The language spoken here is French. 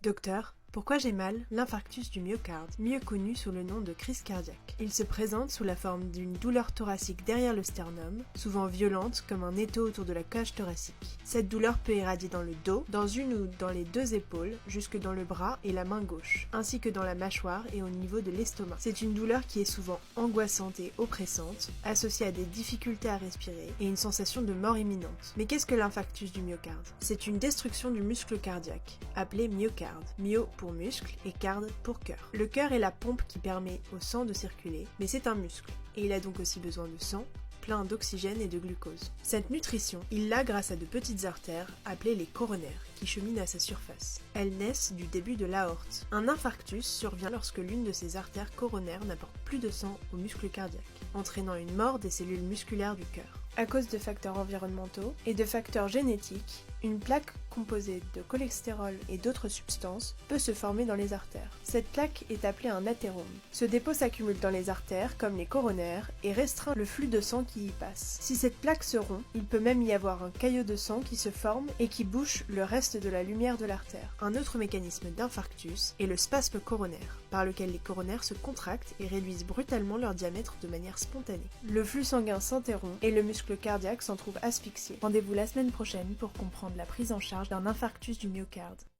Docteur, pourquoi j'ai mal? L'infarctus du myocarde, mieux connu sous le nom de crise cardiaque. Il se présente sous la forme d'une douleur thoracique derrière le sternum, souvent violente comme un étau autour de la cage thoracique. Cette douleur peut irradier dans le dos, dans une ou dans les deux épaules, jusque dans le bras et la main gauche, ainsi que dans la mâchoire et au niveau de l'estomac. C'est une douleur qui est souvent angoissante et oppressante, associée à des difficultés à respirer et une sensation de mort imminente. Mais qu'est-ce que l'infarctus du myocarde? C'est une destruction du muscle cardiaque, appelé myocarde. Myo pour muscle et carde pour cœur. Le cœur est la pompe qui permet au sang de circuler, mais c'est un muscle, et il a donc aussi besoin de sang, plein d'oxygène et de glucose. Cette nutrition, il l'a grâce à de petites artères, appelées les coronaires, qui cheminent à sa surface. Elles naissent du début de l'aorte. Un infarctus survient lorsque l'une de ces artères coronaires n'apporte plus de sang au muscle cardiaque, entraînant une mort des cellules musculaires du cœur. À cause de facteurs environnementaux et de facteurs génétiques, une plaque composée de cholestérol et d'autres substances peut se former dans les artères. Cette plaque est appelée un athérome. Ce dépôt s'accumule dans les artères, comme les coronaires, et restreint le flux de sang qui y passe. Si cette plaque se rompt, il peut même y avoir un caillot de sang qui se forme et qui bouche le reste de la lumière de l'artère. Un autre mécanisme d'infarctus est le spasme coronaire, par lequel les coronaires se contractent et réduisent brutalement leur diamètre de manière spontanée. Le flux sanguin s'interrompt et le muscle cardiaque s'en trouve asphyxié. Rendez-vous la semaine prochaine pour comprendre la prise en charge d'un infarctus du myocarde.